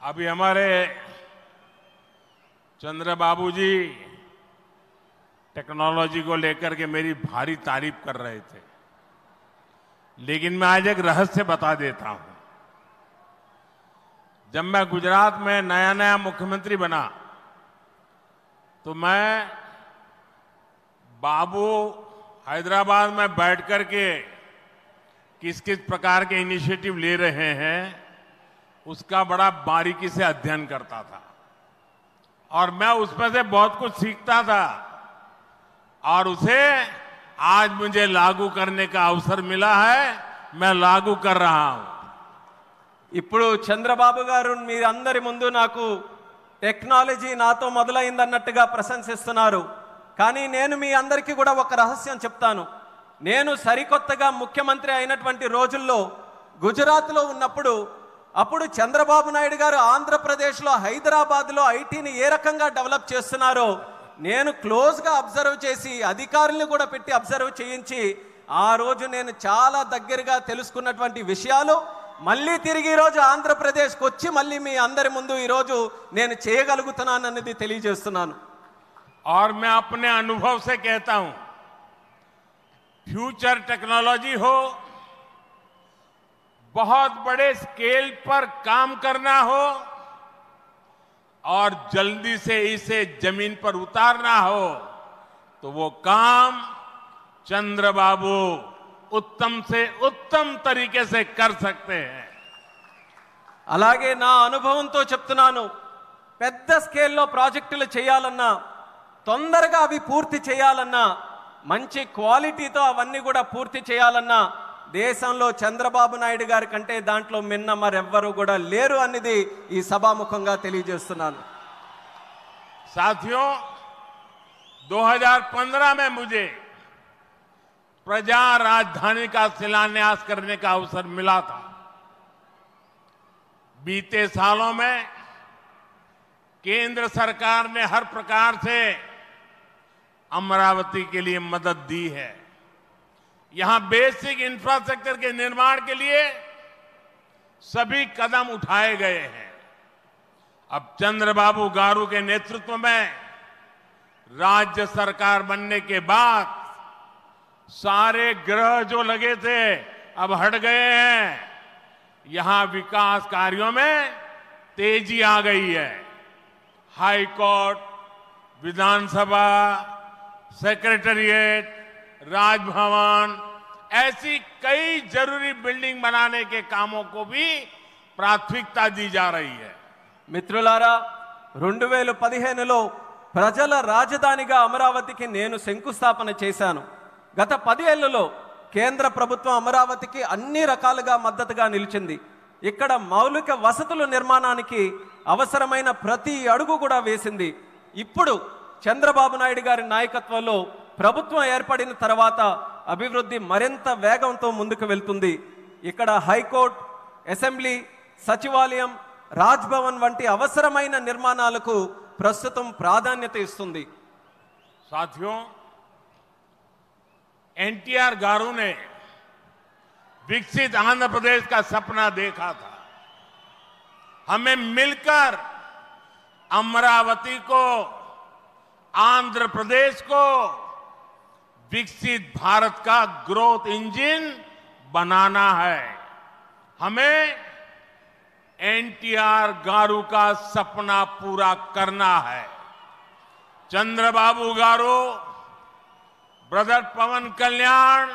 अभी हमारे चंद्रबाबू जी टेक्नोलॉजी को लेकर के मेरी भारी तारीफ कर रहे थे, लेकिन मैं आज एक रहस्य बता देता हूं। जब मैं गुजरात में नया नया मुख्यमंत्री बना तो मैं बाबू हैदराबाद में बैठ करके किस किस प्रकार के इनिशिएटिव ले रहे हैं उसका बड़ा बारीकी से अध्ययन करता था और मैं उसमें से बहुत कुछ सीखता था और उसे आज मुझे लागू करने का अवसर मिला है। मैं लागू कर रहा हूं। ఇప్పుడు చంద్రబాబు గారు మీరందరి ముందు నాకు టెక్నాలజీ నాతో మొదలైందన్నట్టుగా ప్రశంసిస్తున్నారు. కానీ నేను మీ అందరికీ కూడా ఒక రహస్యం చెప్తాను. నేను సరికొత్తగా ముఖ్యమంత్రి అయినటువంటి రోజుల్లో గుజరాత్లో ఉన్నప్పుడు అప్పుడు చంద్రబాబు నాయుడు గారు ఆంధ్రప్రదేశ్లో హైదరాబాద్లో ఐటీని ఏ రకంగా డెవలప్ చేస్తున్నారో నేను క్లోజ్గా అబ్జర్వ్ చేసి అధికారులను కూడా పెట్టి అబ్జర్వ్ చేయించి ఆ రోజు నేను చాలా దగ్గరగా తెలుసుకున్నటువంటి విషయాలు మళ్ళీ తిరిగి ఈరోజు ఆంధ్రప్రదేశ్కి వచ్చి మళ్ళీ మీ అందరి ముందు ఈరోజు నేను చేయగలుగుతున్నానన్నది తెలియజేస్తున్నాను. और मैं अपने अनुभव से कहता हूं, फ्यूचर टेक्नोलॉजी हो, बहुत बड़े स्केल पर काम करना हो और जल्दी से इसे जमीन पर उतारना हो तो वो काम चंद्रबाबू उत्तम से उत्तम तरीके से कर सकते हैं. అలాగే నా అనుభవంతో చెప్తున్నాను. పెద్ద స్కేల్లో ప్రాజెక్టులు చేయాలన్నా తొందరగా అవి పూర్తి చేయాలన్నా మంచి క్వాలిటీతో అవన్నీ కూడా పూర్తి చేయాలన్నా దేశంలో చంద్రబాబు నాయుడు గారి కంటే దాంట్లో మిన్న మరెవ్వరూ కూడా లేరు అనేది ఈ సభాముఖంగా తెలియజేస్తున్నాను. साथियों, 2015 में मुझे प्रजा राजधानी का शिलान्यास करने का अवसर मिला था. बीते सालों में केंद्र सरकार ने हर प्रकार से अमरावती के लिए मदद दी है. यहां बेसिक इंफ्रास्ट्रक्चर के निर्माण के लिए सभी कदम उठाए गए हैं. अब चंद्रबाबू गारू के नेतृत्व में राज्य सरकार बनने के बाद सारे ग्रह जो लगे थे अब हट गए हैं. यहां विकास कार्यों में तेजी आ गई है. हाई कोर्ट, विधानसभा, सेक्रेटेरिएट, राजभवन, ऐसी कई जरूरी बिल्डिंग बनाने के कामों को भी प्राथमिकता दी जा रही है. మిత్రులారా, 2015లో ప్రజల రాజధానిగా అమరావతికి నేను శంకుస్థాపన చేశాను. గత 10 ఏళ్లలో కేంద్ర ప్రభుత్వం అమరావతికి అన్ని రకాలుగా మద్దతుగా నిలిచింది. ఇక్కడ మౌలిక వసతుల నిర్మాణానికి అవసరమైన ప్రతి అడుగు కూడా వేసింది. ఇప్పుడు చంద్రబాబు నాయుడు గారి నాయకత్వంలో ప్రభుత్వం ఏర్పడిన తర్వాత అభివృద్ధి మరింత వేగంతో ముందుకు వెళ్తుంది. ఇక్కడ హైకోర్టు, అసెంబ్లీ, సచివాలయం, రాజ్భవన్ వంటి అవసరమైన నిర్మాణాలకు ప్రస్తుతం ప్రాధాన్యత ఇస్తుంది. साथियों, एनटीआर गारू ने विकसित आंध्र प्रदेश का सपना देखा था. हमें मिलकर अमरावती को, आंध्र प्रदेश को विकसित भारत का ग्रोथ इंजन बनाना है. हमें एनटीआर गारू का सपना पूरा करना है. चंद्रबाबू गारू, ब्रदर पवन कल्याण,